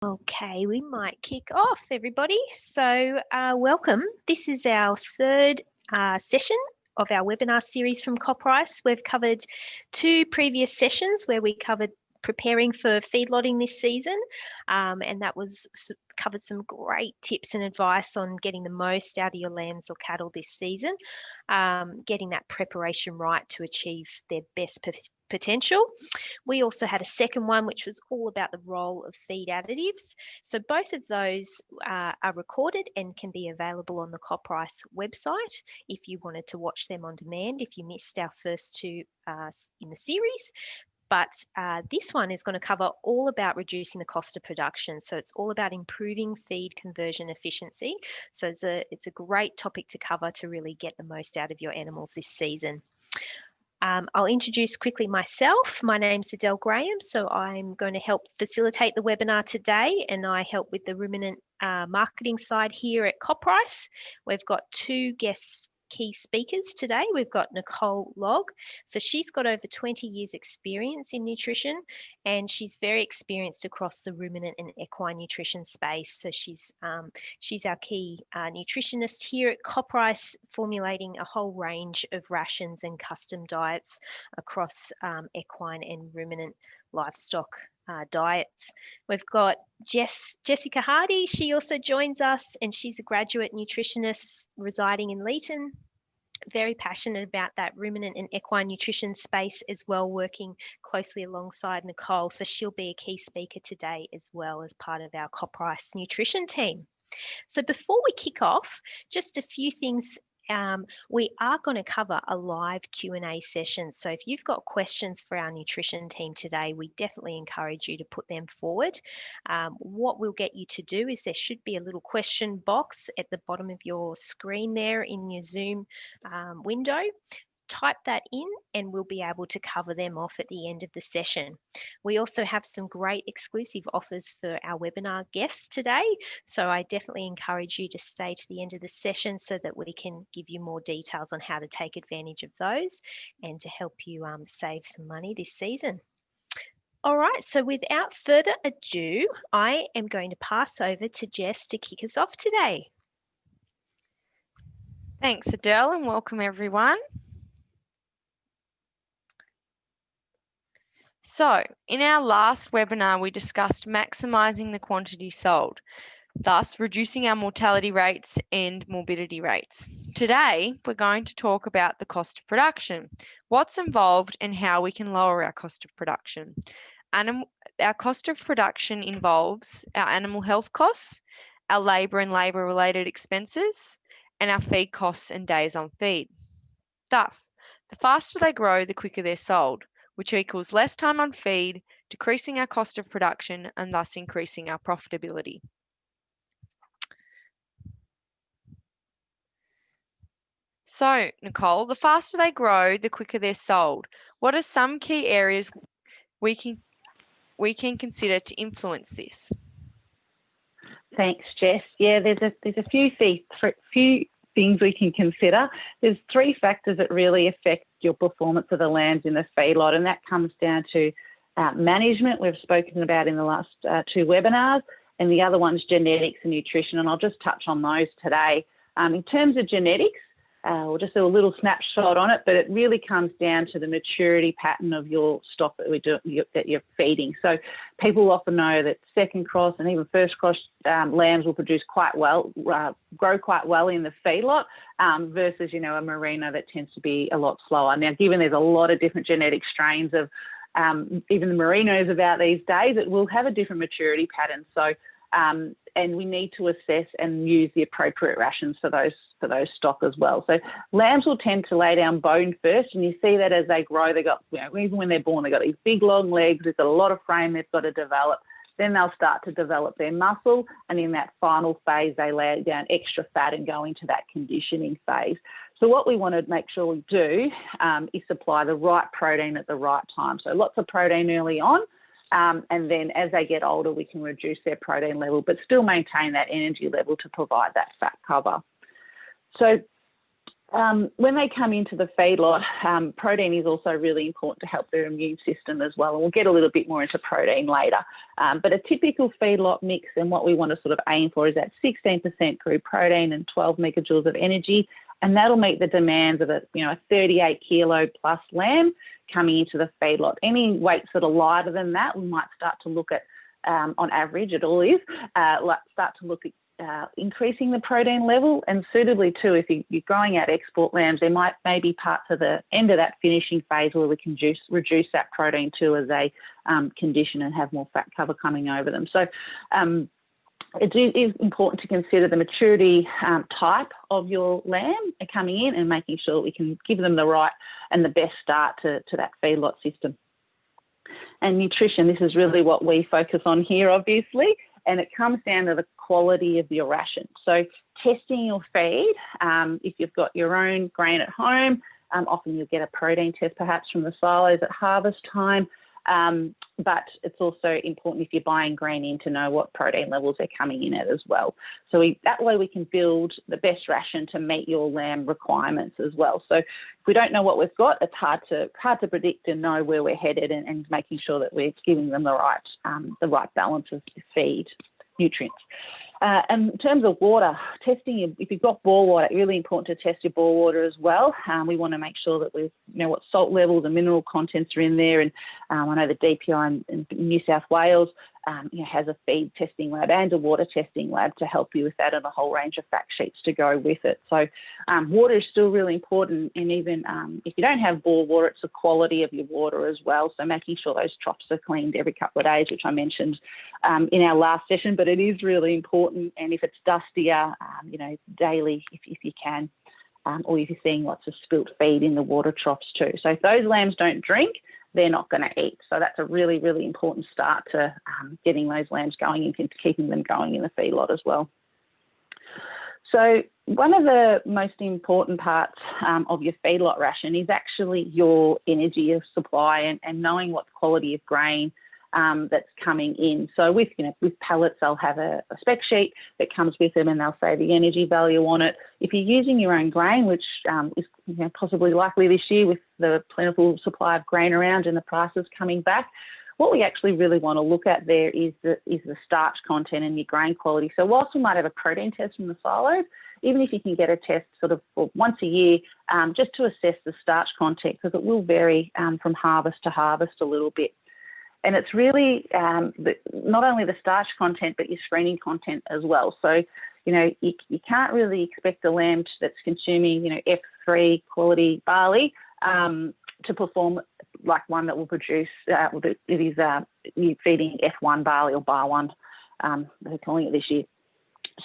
Okay, we might kick off, everybody. So welcome. This is our third session of our webinar series from Coprice. We've covered two previous sessions where we covered preparing for feedlotting this season, and that was covered some great tips and advice on getting the most out of your lambs or cattle this season, getting that preparation right to achieve their best potential. We also had a second one which was all about the role of feed additives. So both of those are recorded and can be available on the Coprice website if you wanted to watch them on demand if you missed our first two in the series. But this one is going to cover all about reducing the cost of production. So it's all about improving feed conversion efficiency. So it's a great topic to cover to really get the most out of your animals this season. I'll introduce quickly myself. My name's Adele Graham, so I'm going to help facilitate the webinar today, and I help with the ruminant marketing side here at Coprice. We've got two guest key speakers today. We've got Nicole Log. So she's got over 20 years experience in nutrition, and she's very experienced across the ruminant and equine nutrition space. So she's our key nutritionist here at Coprice, formulating a whole range of rations and custom diets across equine and ruminant livestock diets. We've got Jessica Hardy. She also joins us, and she's a graduate nutritionist residing in Leeton. Very passionate about that ruminant and equine nutrition space as well, working closely alongside Nicole. So she'll be a key speaker today as well as part of our Coprice nutrition team. So before we kick off, just a few things. We are going to cover a live Q&A session. So if you've got questions for our nutrition team today, we definitely encourage you to put them forward. What we'll get you to do is there should be a little question box at the bottom of your screen there in your Zoom window. Type that in and we'll be able to cover them off at the end of the session. We also have some great exclusive offers for our webinar guests today. So I definitely encourage you to stay to the end of the session so that we can give you more details on how to take advantage of those and to help you save some money this season. All right, so without further ado, I am going to pass over to Jess to kick us off today. Thanks, Adele, and welcome everyone. So, in our last webinar, we discussed maximising the quantity sold, thus reducing our mortality rates and morbidity rates. Today, we're going to talk about the cost of production, what's involved and how we can lower our cost of production. Our cost of production involves our animal health costs, our labour and labour-related expenses, and our feed costs and days on feed. Thus, the faster they grow, the quicker they're sold, which equals less time on feed, decreasing our cost of production and thus increasing our profitability. So, Nicole, the faster they grow, the quicker they're sold. What are some key areas we can consider to influence this? Thanks, Jess. Yeah, there's a few things we can consider. There's three factors that really affect your performance of the lambs in the feedlot, and that comes down to management, we've spoken about in the last two webinars, and the other one's genetics and nutrition, and I'll just touch on those today. In terms of genetics, we'll just do a little snapshot on it, but it really comes down to the maturity pattern of your stock that you're feeding. So people often know that second cross and even first cross lambs will produce quite well, grow quite well in the feedlot versus, you know, a merino that tends to be a lot slower. Now, given there's a lot of different genetic strains of even the merinos about these days, it will have a different maturity pattern. So, and we need to assess and use the appropriate rations for those stock as well. So lambs will tend to lay down bone first, and you see that as they grow, they got, you know, even when they're born, they've got these big long legs, there's a lot of frame they've got to develop. Then they'll start to develop their muscle, and in that final phase, they lay down extra fat and go into that conditioning phase. So what we want to make sure we do is supply the right protein at the right time. So lots of protein early on, and then as they get older, we can reduce their protein level, but still maintain that energy level to provide that fat cover. So When they come into the feedlot, protein is also really important to help their immune system as well. And we'll get a little bit more into protein later. But a typical feedlot mix, and what we want to sort of aim for, is that 16% crude protein and 12 megajoules of energy. And that'll meet the demands of a 38 kilo plus lamb coming into the feedlot. Any weights that are lighter than that, we might start to look at, on average, it all is, start to look at increasing the protein level, and suitably too, if you're growing out export lambs, there might maybe parts of the end of that finishing phase where we can reduce that protein too as they condition and have more fat cover coming over them. So it is important to consider the maturity type of your lamb coming in and making sure that we can give them the right and the best start to that feedlot system. And nutrition, this is really what we focus on here, obviously, and it comes down to the quality of your ration. So testing your feed, if you've got your own grain at home, often you'll get a protein test perhaps from the silos at harvest time, but it's also important if you're buying grain in to know what protein levels they're coming in at as well. So that way we can build the best ration to meet your lamb requirements as well. So if we don't know what we've got, it's hard to predict and know where we're headed, and making sure that we're giving them the right balance of feed, nutrients. And in terms of water, testing, if you've got bore water, it's really important to test your bore water as well. We want to make sure that we know what salt levels and mineral contents are in there. And I know the DPI in New South Wales has a feed testing lab and a water testing lab to help you with that, and a whole range of fact sheets to go with it. So water is still really important, and even if you don't have bore water, it's the quality of your water as well. So making sure those troughs are cleaned every couple of days, which I mentioned in our last session, but it is really important. And if it's dustier, daily if you can, or if you're seeing lots of spilt feed in the water troughs too. So if those lambs don't drink, they're not going to eat. So that's a really, really important start to getting those lambs going and keeping them going in the feedlot as well. So one of the most important parts of your feedlot ration is actually your energy of supply, and knowing what quality of grain that's coming in. So with pellets, they'll have a spec sheet that comes with them, and they'll say the energy value on it. If you're using your own grain, which is possibly likely this year with the plentiful supply of grain around and the prices coming back, what we actually really want to look at there is the starch content and your grain quality. So whilst we might have a protein test from the silos, even if you can get a test sort of once a year, just to assess the starch content, because it will vary from harvest to harvest a little bit. And it's really not only the starch content, but your screening content as well. So, you can't really expect a lamb that's consuming, F3 quality barley to perform like one that will produce, it is feeding F1 barley or bar one, they're calling it this year.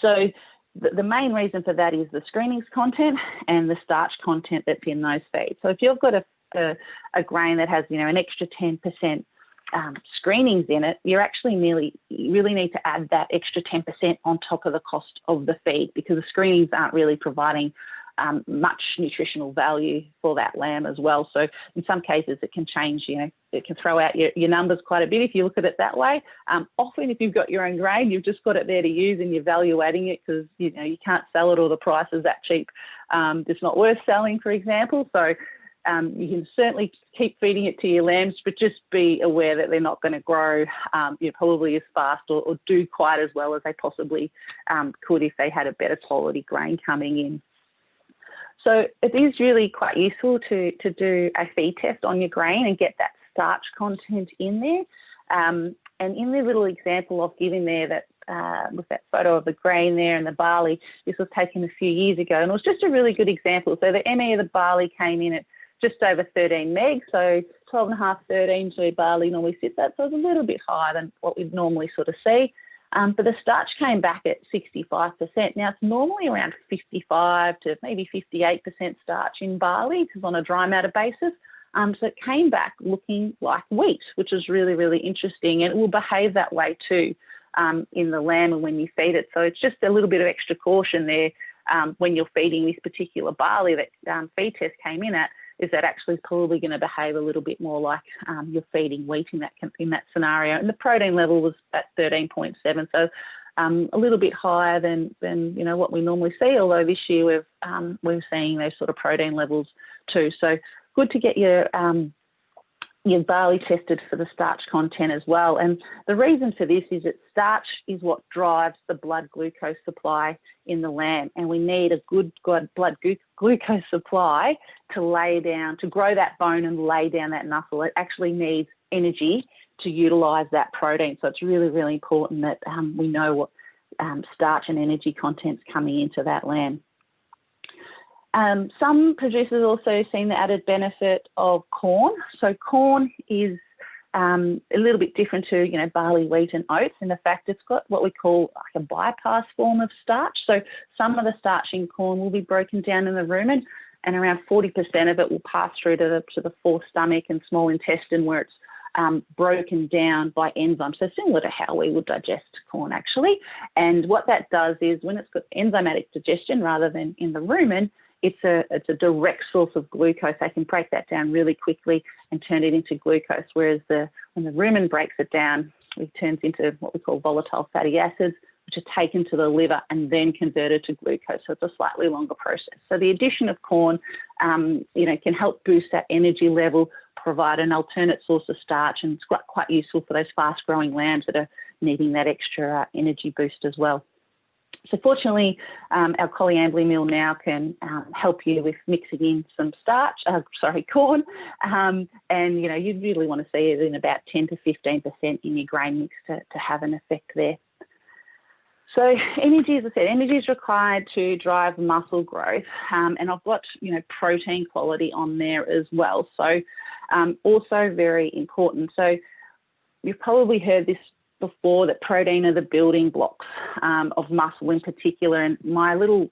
So the main reason for that is the screenings content and the starch content that's in those feeds. So if you've got a grain that has, an extra 10% screenings in it, you really need to add that extra 10% on top of the cost of the feed, because the screenings aren't really providing much nutritional value for that lamb as well. So in some cases it can change, it can throw out your numbers quite a bit if you look at it that way. Often if you've got your own grain, you've just got it there to use and you're value adding it, because you can't sell it or the price is that cheap. It's not worth selling, for example. So you can certainly keep feeding it to your lambs, but just be aware that they're not going to grow probably as fast or do quite as well as they possibly could if they had a better quality grain coming in. So it is really quite useful to do a feed test on your grain and get that starch content in there. And in the little example I've given there, that with that photo of the grain there and the barley, this was taken a few years ago, and it was just a really good example. So the ME of the barley came in at just over 13 meg, so 12.5, 13, so barley normally sits at, so it's a little bit higher than what we'd normally sort of see. But the starch came back at 65%. Now, it's normally around 55 to maybe 58% starch in barley, because on a dry matter basis. So it came back looking like wheat, which is really, really interesting, and it will behave that way too in the lamb and when you feed it. So it's just a little bit of extra caution there when you're feeding this particular barley that feed test came in at, is that actually probably going to behave a little bit more like you're feeding wheat in that scenario. And the protein level was at 13.7, so a little bit higher than what we normally see. Although this year we're seeing those sort of protein levels too. So good to get your barley tested for the starch content as well. And the reason for this is that starch is what drives the blood glucose supply in the lamb, and we need a good blood glucose supply to grow that bone and lay down that muscle. It actually needs energy to utilise that protein. So it's really, really important that we know what starch and energy content's coming into that lamb. Some producers also seen the added benefit of corn. So corn is a little bit different to, barley, wheat and oats in the fact it's got what we call like a bypass form of starch. So some of the starch in corn will be broken down in the rumen, and around 40% of it will pass through to the fourth stomach and small intestine, where it's broken down by enzymes. So similar to how we would digest corn actually. And what that does is when it's got enzymatic digestion rather than in the rumen, it's a direct source of glucose. They can break that down really quickly and turn it into glucose, whereas when the rumen breaks it down, it turns into what we call volatile fatty acids, which are taken to the liver and then converted to glucose. So it's a slightly longer process. So the addition of corn, can help boost that energy level, provide an alternate source of starch, and it's quite useful for those fast-growing lambs that are needing that extra energy boost as well. So fortunately, our Colliambly mill now can help you with mixing in some corn, and you really want to see it in about 10 to 15% in your grain mix to have an effect there. So energy, as I said, energy is required to drive muscle growth, and I've got protein quality on there as well. So also very important. So you've probably heard this before, that protein are the building blocks of muscle in particular. And my little,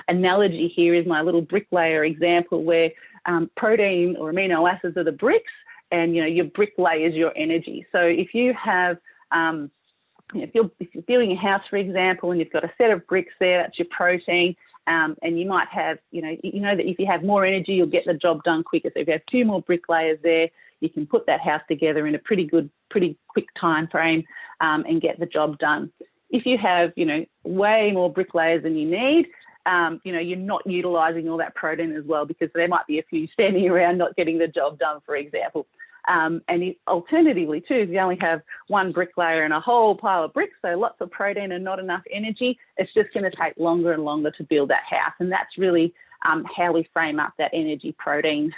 analogy here is my little bricklayer example, where protein or amino acids are the bricks, and your bricklayer is your energy. So if you have if you're building a house, for example, and you've got a set of bricks there, that's your protein. And you might have, that if you have more energy, you'll get the job done quicker. So if you have 2 more bricklayers there, you can put that house together in a pretty quick time frame and get the job done. If you have, way more bricklayers than you need, you're not utilising all that protein as well, because there might be a few standing around not getting the job done, for example. And alternatively too, if you only have 1 bricklayer and a whole pile of bricks, so lots of protein and not enough energy, it's just going to take longer and longer to build that house. And that's really how we frame up that energy protein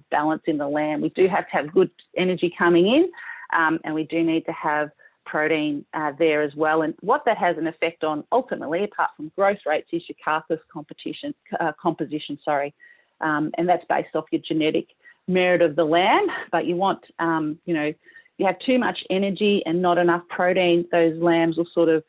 balance in the lamb. We do have to have good energy coming in, and we do need to have protein there as well. And what that has an effect on ultimately, apart from growth rates, is your carcass composition, and that's based off your genetic merit of the lamb. But you want, you have too much energy and not enough protein, those lambs will sort of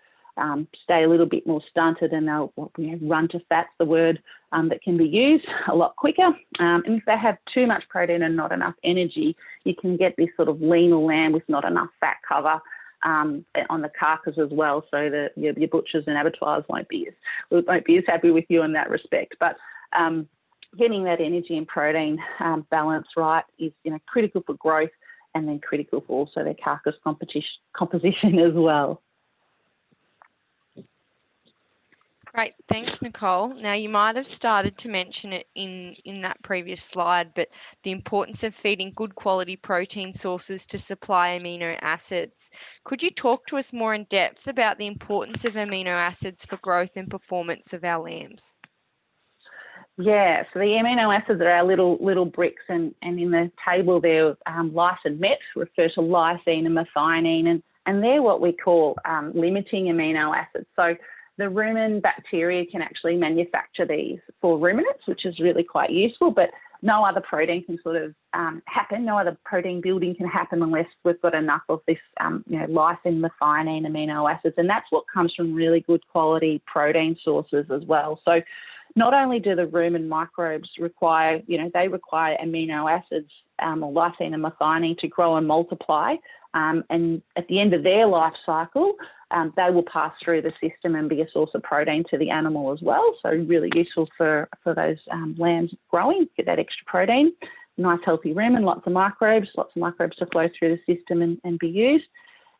stay a little bit more stunted, and they'll run to fat's the word that can be used a lot quicker. And if they have too much protein and not enough energy, you can get this sort of leaner lamb with not enough fat cover on the carcass as well, so that your butchers and abattoirs won't be as happy with you in that respect. But getting that energy and protein balance right is critical for growth, and then critical for also their carcass composition as well. Great, thanks, Nicole. Now, you might have started to mention it in that previous slide, but the importance of feeding good quality protein sources to supply amino acids. Could you talk to us more in depth about the importance of amino acids for growth and performance of our lambs? Yeah, so the amino acids are our little bricks, and in the table there, lyse and met refer to lysine and methionine, and they're what we call limiting amino acids. So the rumen bacteria can actually manufacture these for ruminants, which is really quite useful, but no other protein can sort of happen. No other protein building can happen unless we've got enough of this, lysine, methionine amino acids, and that's what comes from really good quality protein sources as well. So not only do the rumen microbes require, they require amino acids or lysine and methionine to grow and multiply, and at the end of their life cycle, they will pass through the system and be a source of protein to the animal as well. So really useful for those lambs growing, get that extra protein. Nice healthy rumen, lots of microbes to flow through the system and be used.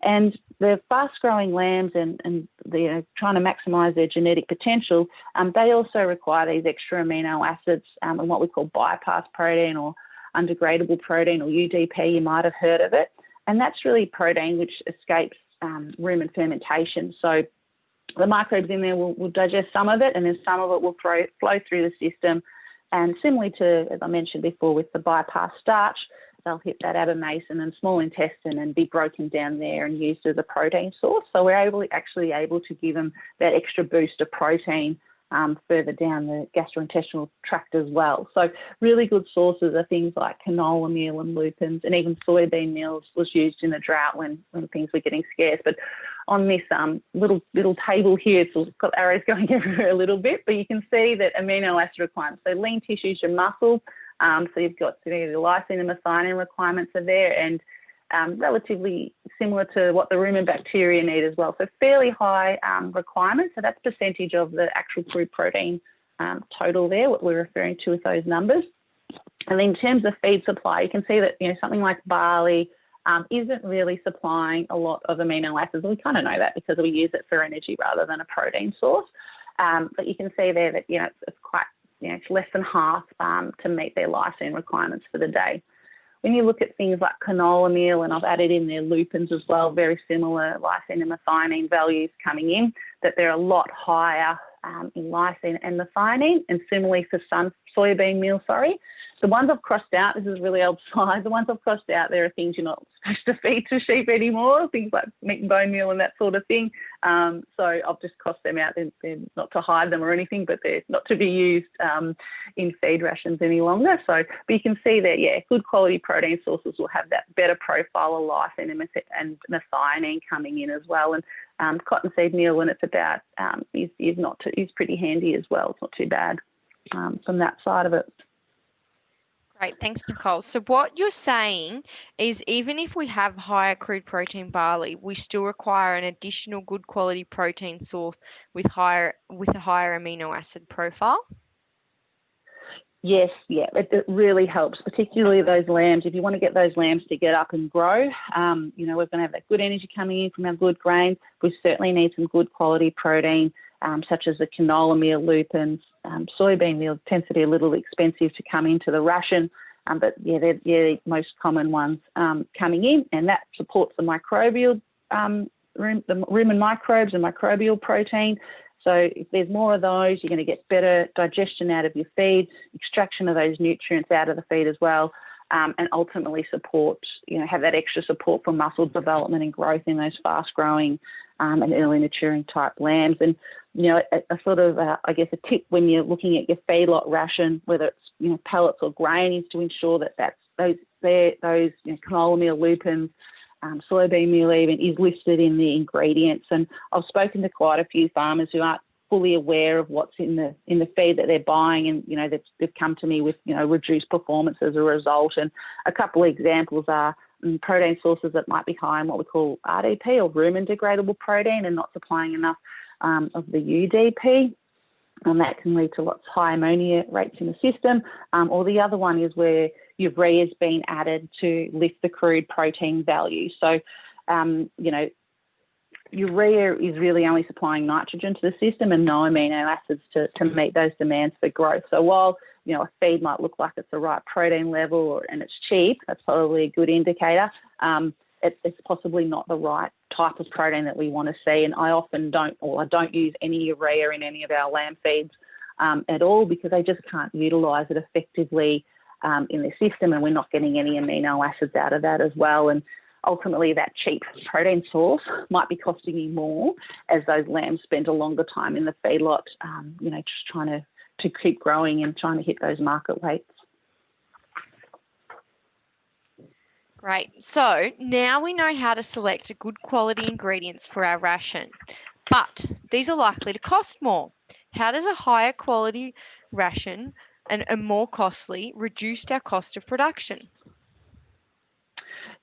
And the fast-growing lambs and they're trying to maximise their genetic potential, they also require these extra amino acids and what we call bypass protein or undegradable protein, or UDP, you might have heard of it. And that's really protein which escapes rumen fermentation. So the microbes in there will digest some of it, and then some of it will flow through the system. And similarly to, as I mentioned before, with the bypass starch, they'll hit that abomasum and small intestine and be broken down there and used as a protein source. So we're actually able to give them that extra boost of protein further down the gastrointestinal tract as well. So really good sources are things like canola meal and lupins, and even soybean meal was used in the drought when things were getting scarce. But on this little table here, it's got arrows going everywhere a little bit, but you can see that amino acid requirements. So lean tissues, your muscle, so you've got the lysine and methionine requirements are there, and relatively similar to what the rumen bacteria need as well. So fairly high requirements. So that's percentage of the actual crude protein total there, what we're referring to with those numbers. And in terms of feed supply, you can see that something like barley isn't really supplying a lot of amino acids. We kind of know that because we use it for energy rather than a protein source. But you can see there that it's quite it's less than half to meet their lysine requirements for the day. When you look at things like canola meal, and I've added in there lupins as well, very similar lysine and methionine values coming in, that they're a lot higher in lysine and methionine, and similarly for soybean meal, The ones I've crossed out, this is really old slide, the ones I've crossed out, there are things you're not supposed to feed to sheep anymore, things like meat and bone meal and that sort of thing. So I've just crossed them out. They're not to hide them or anything, but they're not to be used in feed rations any longer. So, but you can see that, good quality protein sources will have that better profile of lysine and methionine coming in as well. And cottonseed meal, when it's about, is pretty handy as well. It's not too bad from that side of it. Great, thanks, Nicole. So what you're saying is even if we have higher crude protein barley, we still require an additional good quality protein source with a higher amino acid profile? Yes, it really helps, particularly those lambs. If you want to get those lambs to get up and grow, we're going to have that good energy coming in from our good grains. We certainly need some good quality protein, such as the canola meal, lupins. Soybean meal tends to be a little expensive to come into the ration, but they're the most common ones coming in, and that supports the microbial the rumen microbes and microbial protein. So if there's more of those, you're going to get better digestion out of your feed, extraction of those nutrients out of the feed as well, and ultimately support, have that extra support for muscle development and growth in those fast-growing and early maturing type lambs. And, a sort of, I guess, a tip when you're looking at your feedlot ration, whether it's, pellets or grain, is to ensure that those canola meal, lupins, soybean meal even is listed in the ingredients. And I've spoken to quite a few farmers who aren't fully aware of what's in the feed that they're buying, and they've come to me with reduced performance as a result. And a couple of examples are protein sources that might be high in what we call RDP or rumen degradable protein and not supplying enough of the UDP. And that can lead to lots of high ammonia rates in the system. Or the other one is where urea has been added to lift the crude protein value. So, urea is really only supplying nitrogen to the system and no amino acids to meet those demands for growth. So while, a feed might look like it's the right protein level and it's cheap, that's probably a good indicator. It's possibly not the right type of protein that we want to see. And I often don't use any urea in any of our lamb feeds at all, because they just can't utilise it effectively in their system, and we're not getting any amino acids out of that as well. And ultimately that cheap protein source might be costing you more as those lambs spend a longer time in the feedlot, just trying to keep growing and trying to hit those market weights. Great. So now we know how to select good quality ingredients for our ration, but these are likely to cost more. How does a higher quality ration and a more costly reduce our cost of production?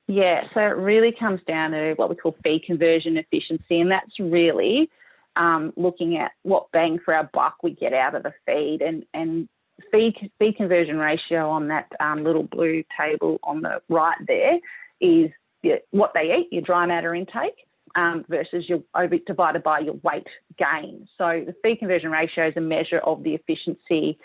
Yeah, so it really comes down to what we call feed conversion efficiency, and that's really looking at what bang for our buck we get out of the feed. And feed conversion ratio on that little blue table on the right there is what they eat, your dry matter intake, versus your divided by your weight gain. So the feed conversion ratio is a measure of the efficiency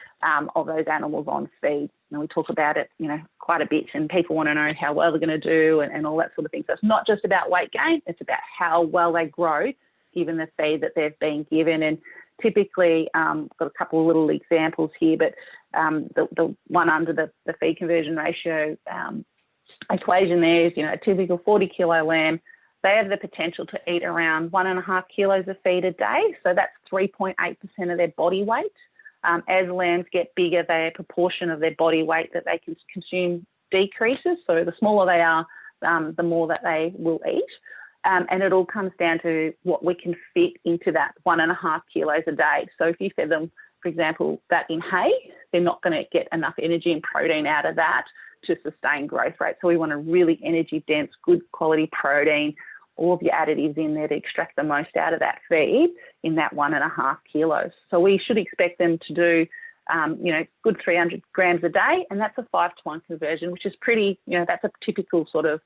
of those animals on feed. And we talk about it, quite a bit, and people want to know how well they're going to do and all that sort of thing. So it's not just about weight gain, it's about how well they grow given the feed that they've been given. And typically, got a couple of little examples here, but the one under the feed conversion ratio equation there is, a typical 40 kilo lamb. They have the potential to eat around 1.5 kilos of feed a day. So that's 3.8% of their body weight. As lambs get bigger, their proportion of their body weight that they can consume decreases. So the smaller they are, the more that they will eat. And it all comes down to what we can fit into that 1.5 kilos a day. So if you fed them, for example, that in hay, they're not going to get enough energy and protein out of that to sustain growth rate. So we want a really energy dense, good quality protein, all of your additives in there to extract the most out of that feed in that 1.5 kilos. So we should expect them to do, good 300 grams a day, and that's a 5-to-1 conversion, which is pretty, that's a typical sort of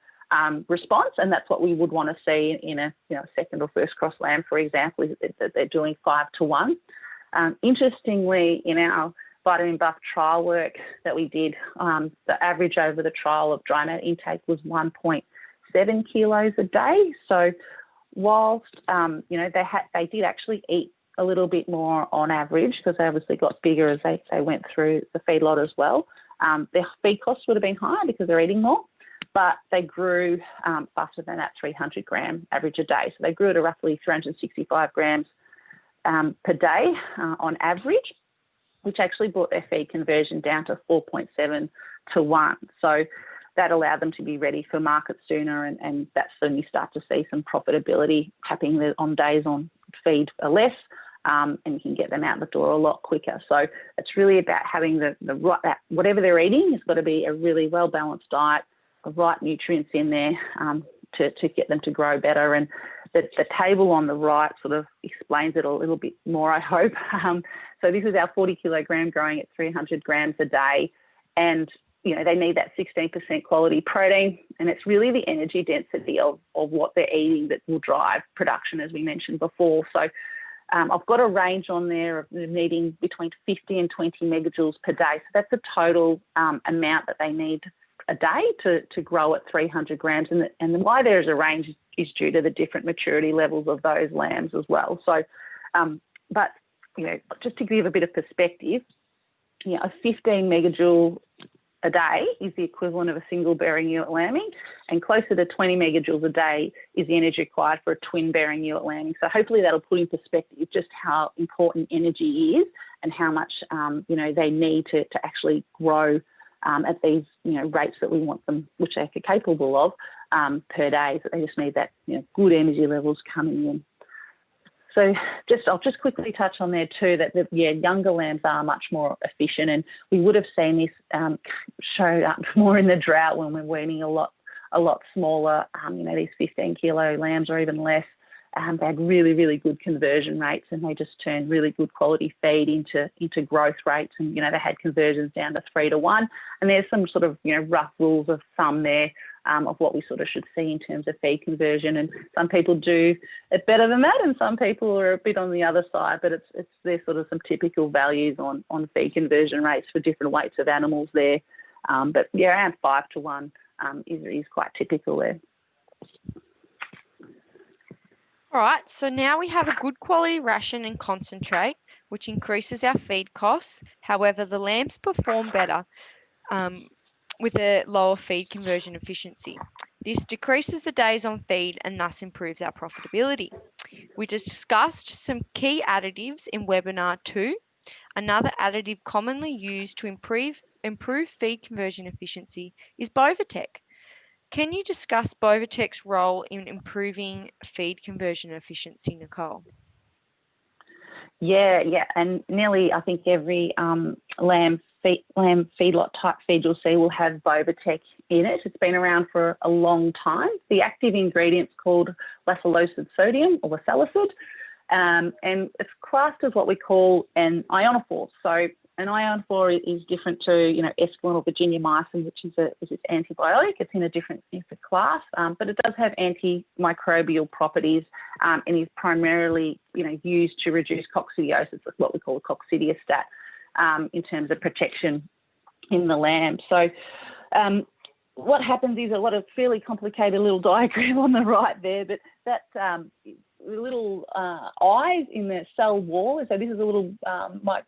response, and that's what we would want to see in a second or first cross lamb, for example, is that they're doing 5-to-1. Interestingly, in our vitamin buff trial work that we did, the average over the trial of dry matter intake was 1.7 kilos a day. So whilst they did actually eat a little bit more on average, because they obviously got bigger as they went through the feedlot as well. Their feed costs would have been higher because they're eating more, but they grew faster than that 300 gram average a day. So they grew at a roughly 365 grams per day on average, which actually brought their feed conversion down to 4.7 to 1. So that allowed them to be ready for market sooner, and that's when you start to see some profitability happening on days on feed are less, and you can get them out the door a lot quicker. So it's really about having the right, whatever they're eating has got to be a really well-balanced diet, the right nutrients in there to get them to grow better. And the table on the right sort of explains it a little bit more, I hope. So this is our 40 kilogram growing at 300 grams a day, and they need that 16% quality protein, and it's really the energy density of what they're eating that will drive production, as we mentioned before. So I've got a range on there of needing between 50 and 20 megajoules per day. So that's the total amount that they need a day to grow at 300 grams. And why there's a range is due to the different maturity levels of those lambs as well. So, but just to give a bit of perspective, a 15 megajoule a day is the equivalent of a single bearing unit lambing, and closer to 20 megajoules a day is the energy required for a twin bearing unit lambing. So hopefully that'll put in perspective just how important energy is and how much they need to actually grow at these rates that we want them, which they're capable of per day. So they just need that good energy levels coming in. So I'll just quickly touch on there too that younger lambs are much more efficient, and we would have seen this show up more in the drought when we're weaning a lot smaller. These 15 kilo lambs or even less. They had really, really good conversion rates, and they just turned really good quality feed into growth rates. And they had conversions down to 3-to-1. And there's some sort of rough rules of thumb there of what we sort of should see in terms of feed conversion. And some people do it better than that, and some people are a bit on the other side. But there's sort of some typical values on feed conversion rates for different weights of animals there. But around 5-to-1 is quite typical there. All right, so now we have a good quality ration and concentrate, which increases our feed costs. However, the lambs perform better with a lower feed conversion efficiency. This decreases the days on feed and thus improves our profitability. We discussed some key additives in webinar 2. Another additive commonly used to improve feed conversion efficiency is Bovatec. Can you discuss Bovatec's role in improving feed conversion efficiency, Nicole? Yeah, and nearly I think every lamb feedlot type feed you'll see will have Bovatec in it. It's been around for a long time. The active ingredient's called lactulose sodium or salicylate, and it's classed as what we call an ionophore. So And ionophore is different to, esculin or virginiamycin, which is an antibiotic. It's in a different class, but it does have antimicrobial properties and is primarily, used to reduce coccidiosis, what we call a coccidiostat, in terms of protection in the lamb. So what happens is a fairly complicated little diagram on the right there, but that little eyes in the cell wall. So this is a little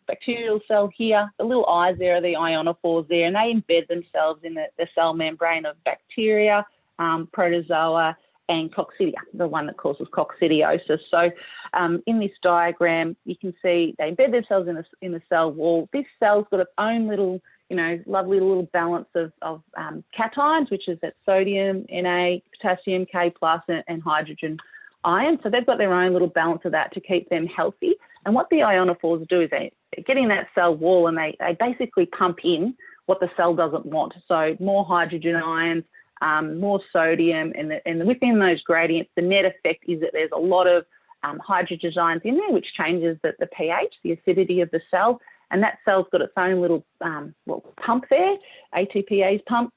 bacterial cell here. The little eyes there are the ionophores there, and they embed themselves in the cell membrane of bacteria, protozoa, and coccidia, the one that causes coccidiosis. So in this diagram, you can see they embed themselves in the cell wall. This cell's got its own little, lovely little balance of cations, which is that sodium, Na, potassium, K+, and hydrogen ion. So they've got their own little balance of that to keep them healthy. And what the ionophores do is they get in that cell wall and they basically pump in what the cell doesn't want. So more hydrogen ions, more sodium, and within those gradients, the net effect is that there's a lot of hydrogen ions in there, which changes the pH, the acidity of the cell. And that cell's got its own little pump there, ATPase pump.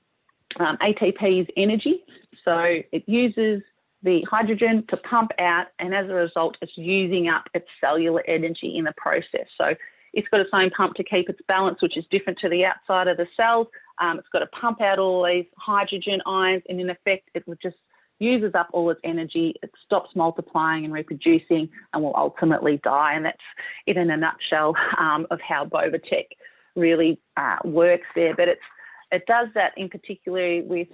ATP is energy, so it uses the hydrogen to pump out, and as a result, it's using up its cellular energy in the process. So it's got its own pump to keep its balance, which is different to the outside of the cells. It's got to pump out all these hydrogen ions, and in effect, it just uses up all its energy. It stops multiplying and reproducing and will ultimately die. And that's it in a nutshell of how Bovatec really works there. But it does that in particular with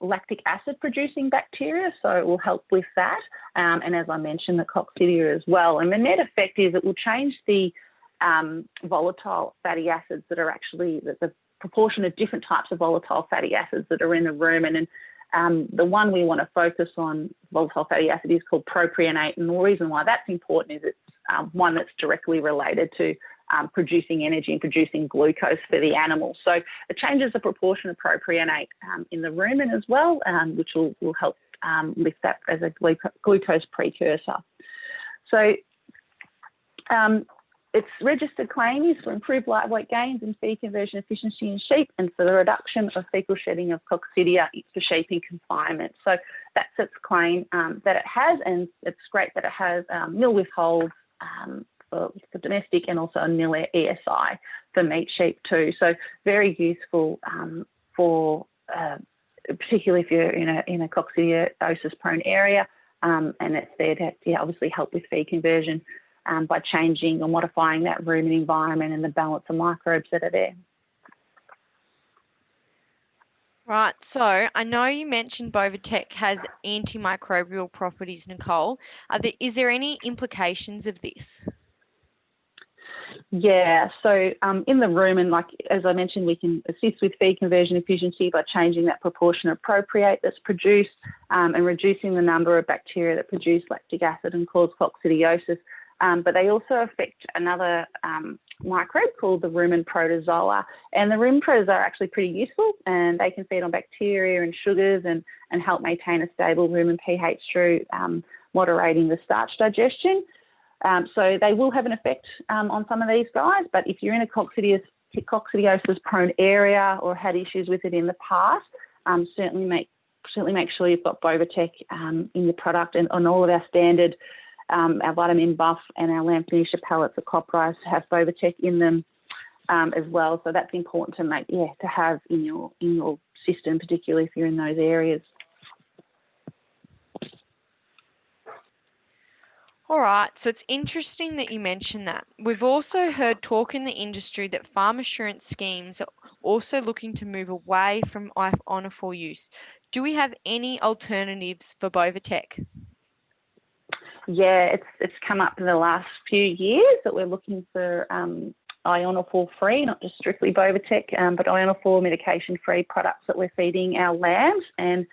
lactic acid producing bacteria, so it will help with that. And as I mentioned, the coccidia as well. And the net effect is it will change the volatile fatty acids that are actually the proportion of different types of volatile fatty acids that are in the rumen. And the one we want to focus on, volatile fatty acid, is called propionate. And the reason why that's important is it's one that's directly related to producing energy and producing glucose for the animal. So it changes the proportion of propionate in the rumen as well, which will help lift that as a glucose precursor. So its registered claim is for improved live weight gains and feed conversion efficiency in sheep, and for the reduction of fecal shedding of coccidia for sheep in confinement. So that's its claim that it has, and it's great that it has nil withholds for domestic, and also a nil ESI for meat sheep too. So very useful for particularly if you're in a coccidiosis prone area, and it's there to obviously help with feed conversion by changing or modifying that rumen environment and the balance of microbes that are there. Right, so I know you mentioned Bovatec has antimicrobial properties, Nicole. Is there any implications of this? Yeah, so in the rumen, like as I mentioned, we can assist with feed conversion efficiency by changing that proportion of propionate that's produced and reducing the number of bacteria that produce lactic acid and cause coccidiosis. But they also affect another microbe called the rumen protozoa. And the rumen protozoa are actually pretty useful, and they can feed on bacteria and sugars and help maintain a stable rumen pH through moderating the starch digestion. So they will have an effect on some of these guys, but if you're in a coccidiosis prone area or had issues with it in the past, certainly make sure you've got Bovatec in the product, and on all of our standard our vitamin buff and our lamb finisher pellets at Coprice have Bovatec in them as well. So that's important to have in your system, particularly if you're in those areas. All right, so it's interesting that you mentioned that. We've also heard talk in the industry that farm assurance schemes are also looking to move away from ionophore use. Do we have any alternatives for Bovatec? Yeah, it's come up in the last few years that we're looking for ionophore free, not just strictly Bovatec, but ionophore medication free products that we're feeding our lambs. And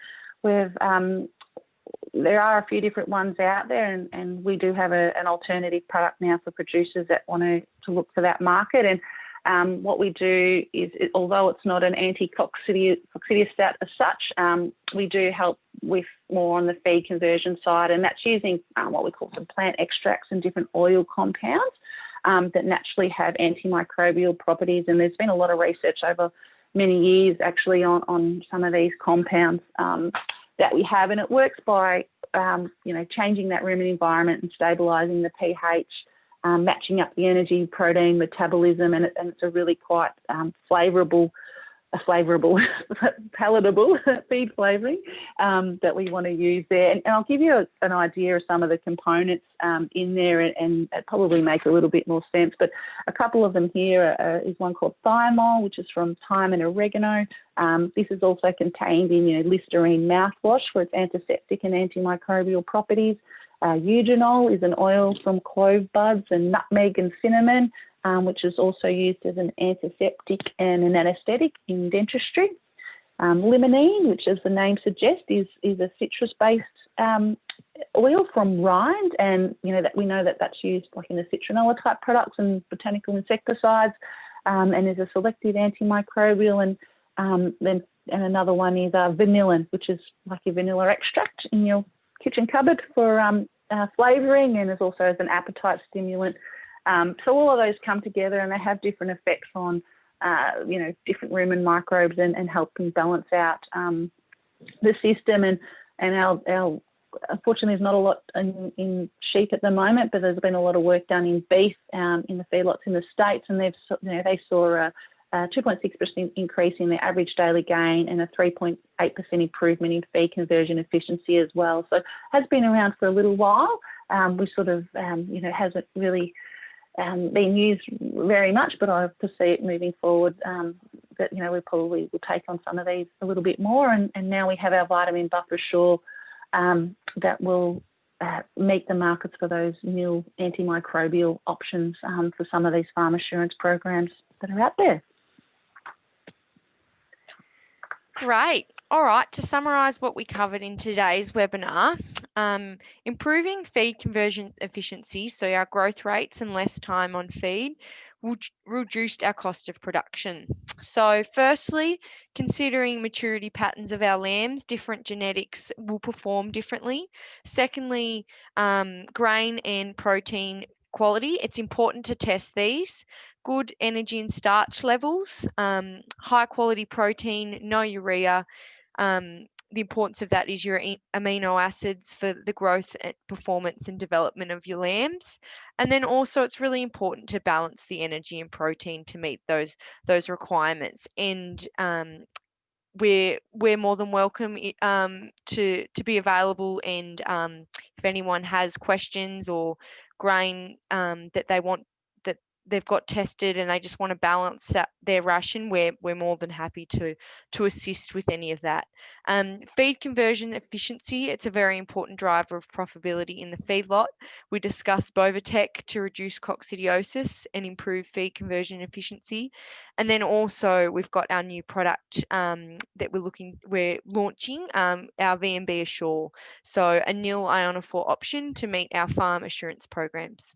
there are a few different ones out there, and we do have an alternative product now for producers that want to look for that market. And what we do is, although it's not an anti-coccidiostat as such, we do help with more on the feed conversion side, and that's using what we call some plant extracts and different oil compounds that naturally have antimicrobial properties. And there's been a lot of research over many years actually on some of these compounds that we have, and it works by changing that rumen environment and stabilising the pH, matching up the energy, protein metabolism, and it's a really quite palatable feed flavouring that we want to use there. And I'll give you an idea of some of the components in there, and it probably make a little bit more sense. But a couple of them here is one called thiamol, which is from thyme and oregano. This is also contained in Listerine mouthwash for its antiseptic and antimicrobial properties. Eugenol is an oil from clove buds and nutmeg and cinnamon, which is also used as an antiseptic and an anaesthetic in dentistry. Limonene, which as the name suggests, is a citrus-based oil from rind, and that we know that that's used like in the citronella type products and botanical insecticides, and is a selective antimicrobial. And then another one is vanillin, which is like your vanilla extract in your kitchen cupboard for flavouring, and is also as an appetite stimulant. So all of those come together, and they have different effects on, different rumen microbes and helping balance out the system. And our unfortunately, there's not a lot in sheep at the moment, but there's been a lot of work done in beef in the feedlots in the States, and they saw a 2.6% increase in their average daily gain and a 3.8% improvement in feed conversion efficiency as well. So it has been around for a little while. We sort of, hasn't really been used very much, but I foresee it moving forward that, we probably will take on some of these a little bit more. And now we have our vitamin buffer Sure that will meet the markets for those new antimicrobial options for some of these farm assurance programs that are out there. Great. All right, to summarise what we covered in today's webinar, improving feed conversion efficiency, so our growth rates and less time on feed, reduced our cost of production. So firstly, considering maturity patterns of our lambs, different genetics will perform differently. Secondly, grain and protein quality, it's important to test these. Good energy and starch levels, high quality protein, no urea. The importance of that is your amino acids for the growth, performance and development of your lambs. And then also it's really important to balance the energy and protein to meet those requirements. And we're more than welcome to be available, and if anyone has questions or grain that they want, that they've got tested and they just want to balance their ration, we're more than happy to assist with any of that. Feed conversion efficiency, it's a very important driver of profitability in the feedlot. We discussed Bovatech to reduce coccidiosis and improve feed conversion efficiency. And then also we've got our new product that we're launching, our VMB Assure. So a nil ionophore option to meet our farm assurance programs.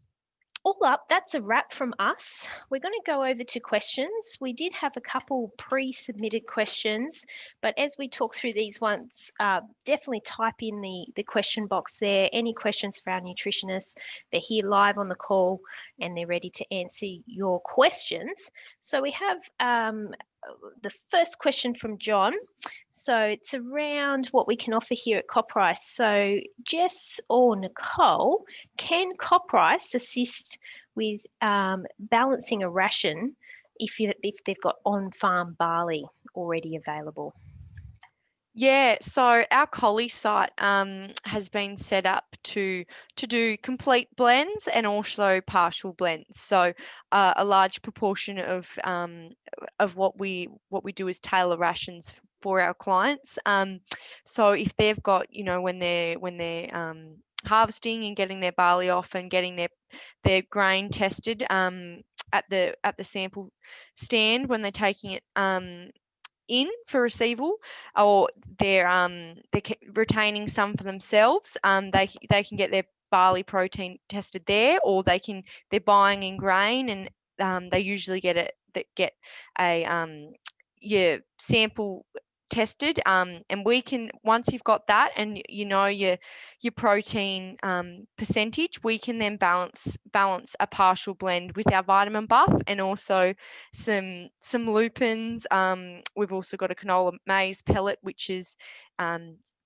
All up, that's a wrap from us. We're going to go over to questions. We did have a couple pre-submitted questions, but as we talk through these ones, definitely type in the question box there. Any questions for our nutritionists? They're here live on the call and they're ready to answer your questions. So we have the first question from John. So it's around what we can offer here at Coprice. So Jess or Nicole, can Coprice assist with balancing a ration if they've got on-farm barley already available? Yeah, so our Collie site has been set up to do complete blends and also partial blends. So a large proportion of what we do is tailor rations for our clients. So if they've got, when they're harvesting and getting their barley off and getting their grain tested at the sample stand, when they're taking it in for receival, or they're retaining some for themselves, they can get their barley protein tested there, or they're buying in grain, and they usually get a sample tested, and we can, once you've got that and you know your protein percentage, we can then balance a partial blend with our vitamin buff and also some lupins. We've also got a canola maize pellet, which is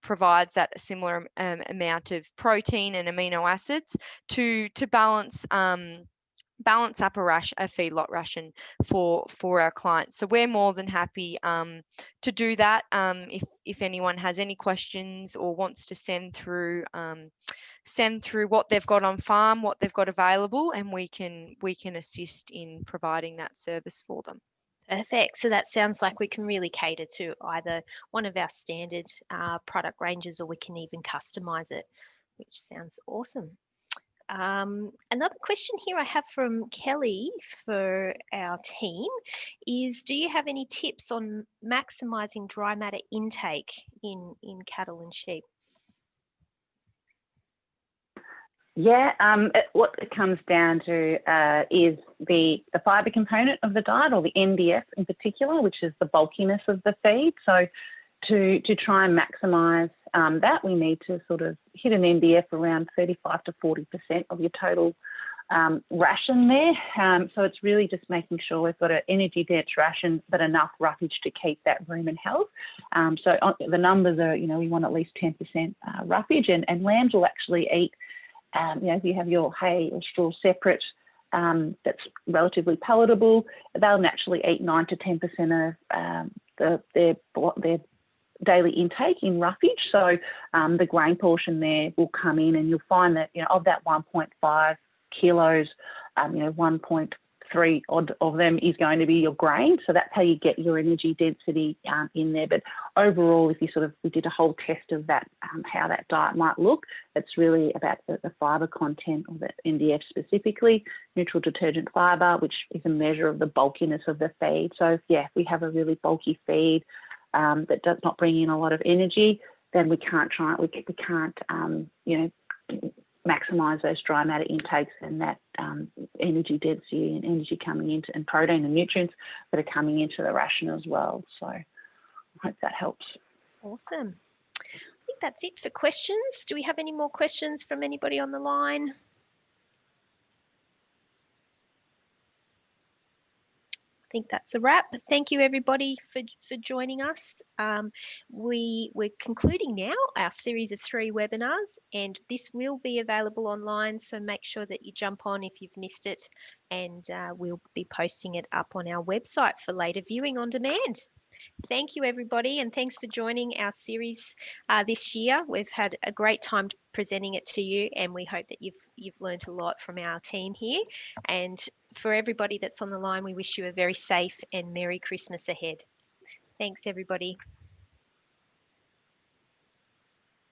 provides that similar amount of protein and amino acids to balance up a feedlot ration for our clients. So we're more than happy to do that. If anyone has any questions or wants to send through what they've got on farm, what they've got available, and we can assist in providing that service for them. Perfect. So that sounds like we can really cater to either one of our standard product ranges, or we can even customize it, which sounds awesome. Another question here I have from Kelly for our team is, do you have any tips on maximising dry matter intake in cattle and sheep? Yeah, what it comes down to is the fibre component of the diet, or the NDF in particular, which is the bulkiness of the feed. So to try and maximise that, we need to sort of hit an NDF around 35 to 40% of your total ration there. So it's really just making sure we've got an energy dense ration, but enough roughage to keep that rumen health. So the numbers are, we want at least 10% roughage, and lambs will actually eat, if you have your hay or straw separate, that's relatively palatable, they'll naturally eat 9 to 10% of their daily intake in roughage. So the grain portion there will come in, and you'll find that, of that 1.5 kilos, 1.3 odd of them is going to be your grain. So that's how you get your energy density in there. But overall, if we did a whole test of that, how that diet might look, it's really about the fibre content, or the NDF specifically, neutral detergent fibre, which is a measure of the bulkiness of the feed. So if we have a really bulky feed that does not bring in a lot of energy, then we can't maximise those dry matter intakes and that energy density and energy coming into, and protein and nutrients that are coming into the ration as well. So I hope that helps. Awesome. I think that's it for questions. Do we have any more questions from anybody on the line? I think that's a wrap. Thank you everybody for joining us. We're concluding now our series of 3 webinars, and this will be available online, so make sure that you jump on if you've missed it, and we'll be posting it up on our website for later viewing on demand. Thank you everybody, and thanks for joining our series this year. We've had a great time presenting it to you, and we hope that you've learned a lot from our team here. And for everybody that's on the line, we wish you a very safe and Merry Christmas ahead. Thanks everybody.